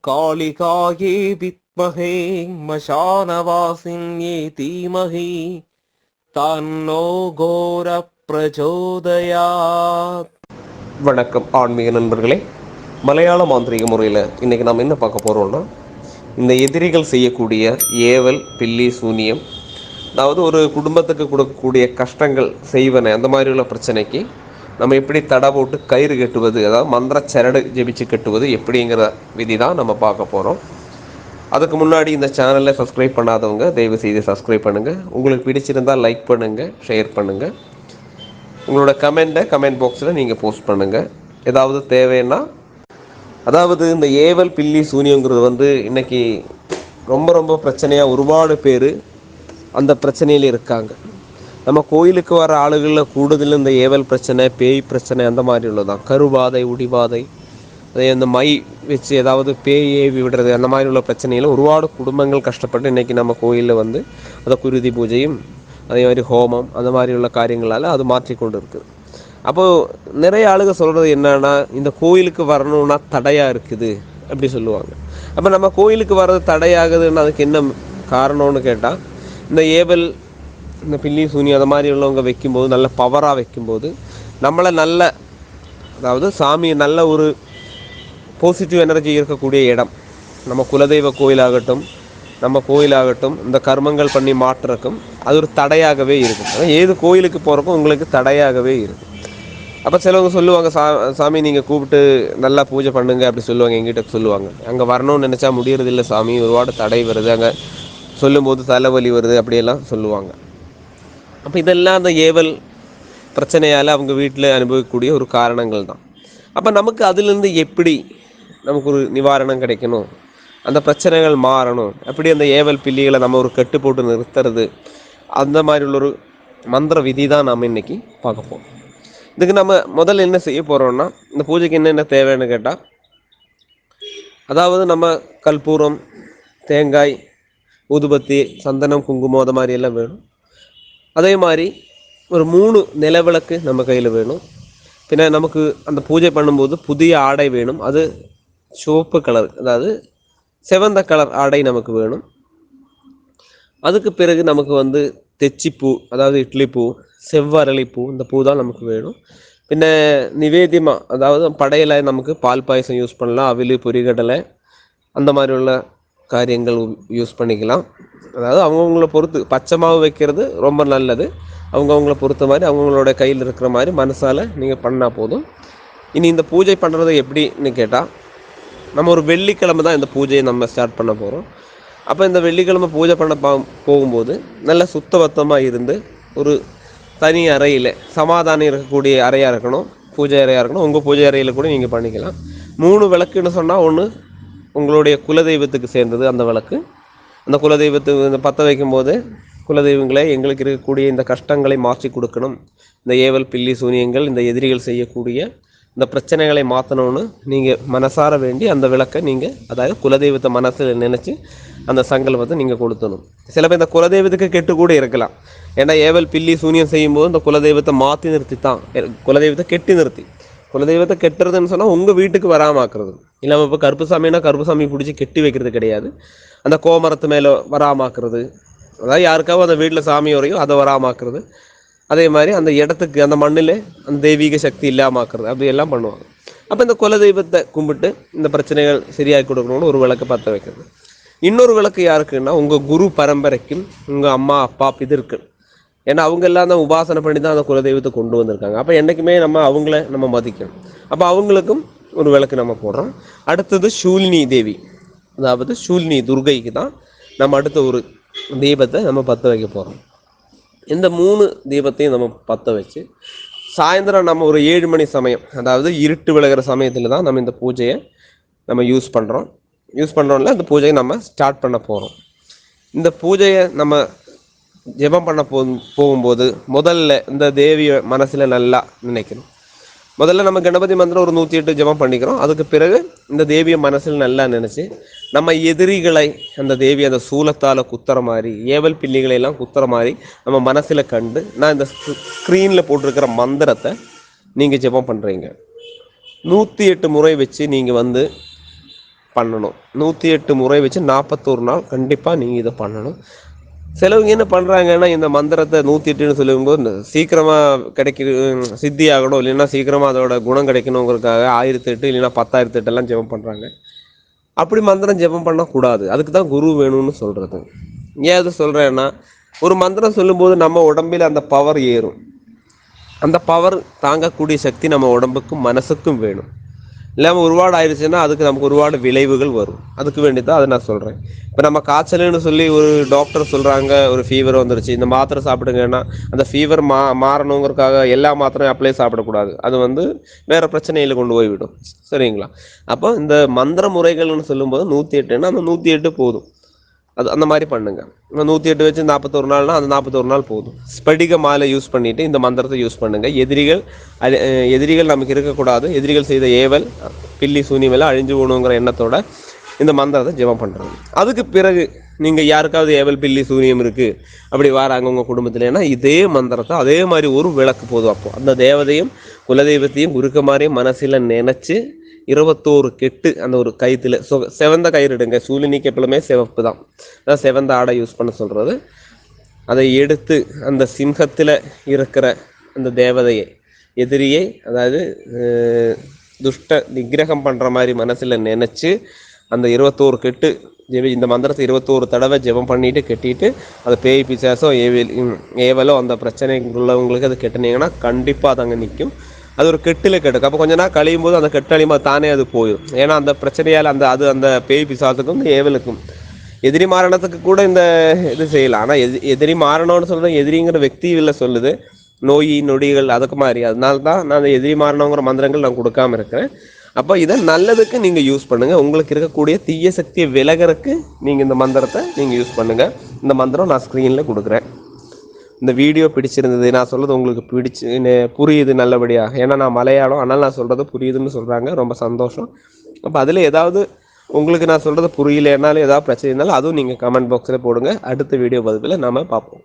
காளிகாயே வித்மஹே மசானவாசின்யே தீமஹி தன்னோ கோர பிரச்சோதயாத். வணக்கம் ஆன்மீக நண்பர்களே. மலையாள மாந்திரீக முறையில் இன்றைக்கி நம்ம என்ன பார்க்க போகிறோம்னா, இந்த எதிரிகள் செய்யக்கூடிய ஏவல், பில்லி, சூனியம், அதாவது ஒரு குடும்பத்துக்கு கொடுக்கக்கூடிய கஷ்டங்கள் செய்வன, அந்த மாதிரி உள்ள பிரச்சனைக்கு நம்ம எப்படி தடை போட்டு கயிறு கட்டுவது, அதாவது மந்திர சரடு ஜெபிச்சு கட்டுவது எப்படிங்கிற விதி தான் நம்ம பார்க்க போகிறோம். அதுக்கு முன்னாடி இந்த சேனலை சப்ஸ்கிரைப் பண்ணாதவங்க தயவு செய்து சப்ஸ்கிரைப் பண்ணுங்கள். உங்களுக்கு பிடிச்சிருந்தால் லைக் பண்ணுங்கள், ஷேர் பண்ணுங்கள். உங்களோட கமெண்ட் பாக்ஸில் நீங்கள் போஸ்ட் பண்ணுங்கள். ஏதாவது தேவைன்னா, அதாவது இந்த ஏவல், பில்லி, சூனியங்கிறது இன்றைக்கி ரொம்ப ரொம்ப பிரச்சனையாக ஒருபாடு பேர் அந்த பிரச்சனையில் இருக்காங்க. நம்ம கோயிலுக்கு வர ஆளுகளில் கூடுதல் இந்த ஏவல் பிரச்சனை, பேய் பிரச்சனை அந்த மாதிரி உள்ளதான். கருவாதை, உடிவாதை, அதே அந்த மை வச்சு ஏதாவது பேய் ஏவி விடுறது, அந்த மாதிரி உள்ள பிரச்சனையில் ஒருபாடு குடும்பங்கள் கஷ்டப்பட்டு இன்றைக்கி நம்ம கோயிலில் அதை குருதி பூஜையும் அதே மாதிரி ஹோமம் அந்த மாதிரி உள்ள காரியங்களால் அது மாற்றிக்கொண்டு இருக்குது. அப்போது நிறைய ஆளுங்க சொல்கிறது என்னன்னா, இந்த கோயிலுக்கு வரணும்னா தடையாக இருக்குது அப்படி சொல்லுவாங்க. அப்போ நம்ம கோயிலுக்கு வர்றது தடையாகுதுன்னு அதுக்கு என்ன காரணம்னு கேட்டால், இந்த ஏவல், இந்த பில்லி, சூனி அது மாதிரி உள்ளவங்க வைக்கும்போது, நல்ல பவராக வைக்கும்போது நம்மளை நல்ல, அதாவது சாமி நல்ல ஒரு பாசிட்டிவ் எனர்ஜி இருக்கக்கூடிய இடம், நம்ம குலதெய்வ கோயிலாகட்டும், நம்ம கோயிலாகட்டும், இந்த கர்மங்கள் பண்ணி மாற்றுறக்கும் அது ஒரு தடையாகவே இருக்கும். ஏது கோயிலுக்கு போகிறக்கும் உங்களுக்கு தடையாகவே இருக்கும். அப்போ சிலவங்க சொல்லுவாங்க, சாமி நீங்கள் கூப்பிட்டு நல்லா பூஜை பண்ணுங்க அப்படி சொல்லுவாங்க. எங்கிட்ட சொல்லுவாங்க, அங்கே வரணும்னு நினச்சா முடியறதில்லை சாமி, ஒருபாடு தடை வருது, அங்கே சொல்லும்போது தலைவலி வருது அப்படியெல்லாம் சொல்லுவாங்க. அப்போ இதெல்லாம் அந்த ஏவல் பிரச்சனையால் அவங்க வீட்டில் அனுபவிக்கக்கூடிய ஒரு காரணங்கள் தான். அப்போ நமக்கு அதுலேருந்து எப்படி நமக்கு ஒரு நிவாரணம் கிடைக்கணும், அந்த பிரச்சனைகள் மாறணும், அப்படி அந்த ஏவல் பில்லிகளை நம்ம ஒரு கட்டு போட்டு நிறுத்துறது, அந்த மாதிரி உள்ள ஒரு மந்திர விதி தான் நாம் இன்றைக்கி பார்க்க போகிறோம். இதுக்கு நம்ம முதல்ல என்ன செய்ய போகிறோம்னா, இந்த பூஜைக்கு என்னென்ன தேவைன்னு கேட்டால், அதாவது நம்ம கற்பூரம், தேங்காய், ஊதுபத்தி, சந்தனம், குங்குமம் அது மாதிரி எல்லாம் வேணும். அதே மாதிரி ஒரு 3 நிலவிளக்கு நம்ம கையில் வேணும். பின்ன நமக்கு அந்த பூஜை பண்ணும்போது புதிய ஆடை வேணும். அது சிவப்பு கலர், அதாவது செவந்த கலர் ஆடை நமக்கு வேணும். அதுக்கு பிறகு நமக்கு தெச்சிப்பூ, அதாவது இட்லி பூ, செவ்வரளிப்பூ, இந்த பூ தான் நமக்கு வேணும். பின்ன நிவேதியமாக, அதாவது படையில் நமக்கு பால் பாயசம் யூஸ் பண்ணலாம், அவிலு, பொரிகடலை அந்த மாதிரி உள்ள காரியங்கள் யூஸ் பண்ணிக்கலாம். அதாவது அவங்கவுங்கள பொறுத்து பச்சை மாவு வைக்கிறது ரொம்ப நல்லது. அவங்கவுங்கள பொறுத்த மாதிரி அவங்களோட கையில் இருக்கிற மாதிரி மனசால் நீங்கள் பண்ணால் போதும். இனி இந்த பூஜை பண்ணுறது எப்படின்னு கேட்டால், நம்ம ஒரு வெள்ளிக்கிழமை தான் இந்த பூஜையை நம்ம ஸ்டார்ட் பண்ண போகிறோம். அப்போ இந்த வெள்ளிக்கிழமை பூஜை பண்ண போகும்போது நல்ல சுத்தபத்தமாக இருந்து ஒரு தனி அறையில், சமாதானம் இருக்கக்கூடிய அறையாக இருக்கணும், பூஜை அறையாக இருக்கணும். உங்கள் பூஜை அறையில் கூட நீங்கள் பண்ணிக்கலாம். 3 விளக்குன்னு சொன்னால், ஒன்று உங்களுடைய குலதெய்வத்துக்கு சேர்ந்தது அந்த விளக்கு. அந்த குலதெய்வத்துக்கு பற்ற வைக்கும்போது, குலதெய்வங்களே எங்களுக்கு இருக்கக்கூடிய இந்த கஷ்டங்களை மாற்றி கொடுக்கணும், இந்த ஏவல், பில்லி, சூனியங்கள், இந்த எதிரிகள் செய்யக்கூடிய இந்த பிரச்சனைகளை மாற்றணும்னு நீங்கள் மனசார வேண்டி அந்த விளக்கை நீங்கள், அதாவது குலதெய்வத்தை மனசில் நினச்சி அந்த சங்கல்பத்தை நீங்கள் கொடுத்தணும். சில பேர் இந்த குலதெய்வத்துக்கு கெட்டு கூட இருக்கலாம். ஏன்னா ஏவல், பில்லி, சூனியம் செய்யும்போது இந்த குலதெய்வத்தை மாற்றி நிறுத்தி தான், குலதெய்வத்தை கெட்டி நிறுத்தி, குலதெய்வத்தை கெட்டுறதுன்னு சொன்னால் உங்கள் வீட்டுக்கு வராமாக்குறது இல்லாமல், இப்போ கருப்புசாமின்னா கருப்புசாமி பிடிச்சி கெட்டி வைக்கிறது கிடையாது, அந்த கோமரத்து மேலே வராமாக்குறது, அதாவது யாருக்காவது அந்த வீட்டில் சாமி வரையும் அதை வராமாக்குறது. அதே மாதிரி அந்த இடத்துக்கு, அந்த மண்ணில் அந்த தெய்வீக சக்தி இல்லாமாக்குறது, அப்படி எல்லாம் பண்ணுவாங்க. அப்போ இந்த குலதெய்வத்தை கும்பிட்டு இந்த பிரச்சனைகள் சரியாகி கொடுக்கணும்னு ஒரு விளக்கு பற்ற வைக்கிறது. இன்னொரு விளக்கு யாருக்குன்னா, உங்கள் குரு பரம்பரைக்கும், உங்கள் அம்மா, அப்பா, பிதர்கள். ஏன்னா அவங்க எல்லாம் தான் உபாசனை பண்ணி தான் அந்த குலதெய்வத்தை கொண்டு வந்திருக்காங்க. அப்போ என்றைக்குமே நம்ம அவங்கள நம்ம மதிக்கணும். அப்போ அவங்களுக்கும் ஒரு விளக்கு நம்ம போடுறோம். அடுத்தது சூலினி தேவி, அதாவது சூலினி துர்கைக்கு தான் நம்ம அடுத்த ஒரு தீபத்தை நம்ம பற்ற வைக்க போகிறோம். இந்த 3 தீபத்தையும் நம்ம பற்ற வச்சு சாயந்தரம் நம்ம ஒரு 7 மணி சமயம், அதாவது இருட்டு விலகிற சமயத்தில் தான் நம்ம இந்த பூஜையை நம்ம யூஸ் பண்ணுறோம்ல, இந்த பூஜையை நம்ம ஸ்டார்ட் பண்ண போகிறோம். இந்த பூஜையை நம்ம ஜெபம் பண்ண போகும்போது முதல்ல இந்த தேவியை மனசில் நல்லா நினைக்கணும். முதல்ல நம்ம கணபதி மந்திரம் ஒரு 108 ஜெபம் பண்ணிக்கிறோம். அதுக்கு பிறகு இந்த தேவியை மனசில் நல்லா நினச்சி, நம்ம எதிரிகளை அந்த தேவி அந்த சூலத்தால் குத்துற மாதிரி, ஏவல் பில்லிகளை எல்லாம் குத்துற மாதிரி நம்ம மனசில் கண்டு, நான் இந்த ஸ்க்ரீனில் போட்டிருக்கிற மந்திரத்தை நீங்கள் ஜெபம் பண்ணுறீங்க. 108 முறை வச்சு நீங்கள் பண்ணணும். 108 முறை வச்சு 41 நாள் கண்டிப்பாக நீங்கள் இதை பண்ணணும். சிலவங்க என்ன பண்ணுறாங்கன்னா, இந்த மந்திரத்தை 108ன்னு சொல்லும்போது சீக்கிரமாக சித்தி ஆகணும், இல்லைன்னா சீக்கிரமாக அதோட குணம் கிடைக்கணுங்கிறதுக்காக 1008 இல்லைன்னா 10,008 எல்லாம் ஜெபம் பண்ணுறாங்க. அப்படி மந்திரம் ஜெபம் பண்ணக்கூடாது. அதுக்கு தான் குரு வேணும்னு சொல்கிறது. ஏன் அது சொல்கிறேன்னா, ஒரு மந்திரம் சொல்லும்போது நம்ம உடம்பில் அந்த பவர் ஏறும். அந்த பவர் தாங்கக்கூடிய சக்தி நம்ம உடம்புக்கும் மனசுக்கும் வேணும். இல்லாமல் உருவாடு ஆயிடுச்சுன்னா அதுக்கு நமக்கு உருவாடு விளைவுகள் வரும். அதுக்கு வேண்டி தான் அதை நான் சொல்கிறேன். இப்போ நம்ம காய்ச்சலுன்னு சொல்லி ஒரு டாக்டர் சொல்கிறாங்க, ஒரு ஃபீவர் வந்துருச்சு, இந்த மாத்திரை சாப்பிடுங்கன்னா அந்த ஃபீவர் மாறணுங்கிறதுக்காக எல்லா மாத்திரையும் அப்படியே சாப்பிடக்கூடாது. அது வேறு பிரச்சனையில் கொண்டு போய் விடும். சரிங்களா? அப்போ இந்த மந்திர முறைகள்னு சொல்லும்போது 108ன்னா அந்த 108 போதும். அது அந்த மாதிரி பண்ணுங்க. 108 வச்சு 41 நாள்னா அந்த 41 நாள் போதும். ஸ்படிக மாலை யூஸ் பண்ணிவிட்டு இந்த மந்திரத்தை யூஸ் பண்ணுங்கள். எதிரிகள் நமக்கு இருக்கக்கூடாது. எதிரிகள் செய்த ஏவல் பில்லி சூனியமெல்லாம் அழிஞ்சு போகணுங்கிற எண்ணத்தோட இந்த மந்திரத்தை ஜெபம் பண்ணுறது. அதுக்கு பிறகு நீங்கள் யாருக்காவது ஏவல் பில்லி சூனியம் இருக்குது அப்படி வராங்க உங்கள் குடும்பத்துலன்னா இதே மந்திரத்தை அதே மாதிரி ஒரு விளக்கு போதும். அப்போது அந்த தேவதையும் குலதெய்வத்தையும் குருக்கமாரையும் மனசில் நினச்சி 21 கெட்டு அந்த ஒரு கயிற்றுல செவந்த கயிறு எடுங்க. சூலினிக்கு எப்பவுமே சிவப்பு தான், அதான் செவந்த ஆடை யூஸ் பண்ண சொல்கிறது. அதை எடுத்து அந்த சிம்ஹத்தில் இருக்கிற அந்த தேவதையை எதிரியை, அதாவது துஷ்ட நிகிரகம் பண்ணுற மாதிரி மனசில் நினச்சி அந்த 21 கெட்டு இந்த மந்திரத்தை 21 தடவை ஜெபம் பண்ணிட்டு கெட்டிட்டு அதை பேய் பிசாசோ ஏவலோ அந்த பிரச்சனை உள்ளவங்களுக்கு அது கெட்டினீங்கன்னா கண்டிப்பாக அது அங்கே நிற்கும். அது ஒரு கெட்டில் கெட்டுக்கும். அப்போ கொஞ்ச நாள் கழியும் போது அந்த கெட்டழிமா தானே அது போயிடும். ஏன்னா அந்த பிரச்சனையால் அந்த பேய் பிசாசுக்கும் இந்த ஏவலுக்கும் எதிரி மாரணத்துக்கு கூட இந்த இது செய்யலாம். ஆனால் எதிரி மாறணும்னு சொல்கிறது எதிரிங்கிற வெக்தியில் சொல்லுது, நோய் நொடிகள் அதுக்கு மாதிரி. அதனால தான் நான் அந்த எதிரி மாறணுங்கிற மந்திரங்கள் நான் கொடுக்காம இருக்கிறேன். அப்போ இதை நல்லதுக்கு நீங்கள் யூஸ் பண்ணுங்கள். உங்களுக்கு இருக்கக்கூடிய தீய சக்தியை விலகிறதுக்கு நீங்கள் இந்த மந்திரத்தை நீங்கள் யூஸ் பண்ணுங்கள். இந்த மந்திரம் நான் ஸ்க்ரீனில் கொடுக்குறேன். இந்த வீடியோ பிடிச்சிருந்தது, நான் சொல்கிறது உங்களுக்கு புரியுது நல்லபடியாக, ஏன்னா நான் மலையாளம், ஆனால் நான் சொல்கிறது புரியுதுன்னு சொல்கிறாங்க. ரொம்ப சந்தோஷம். அப்போ அதில் ஏதாவது உங்களுக்கு நான் சொல்கிறது புரியலைன்னாலும் ஏதாவது பிரச்சனை இருந்தாலும் அதுவும் நீங்கள் கமெண்ட் பாக்ஸில் போடுங்க. அடுத்த வீடியோ பதிவில் நாம் பார்ப்போம்.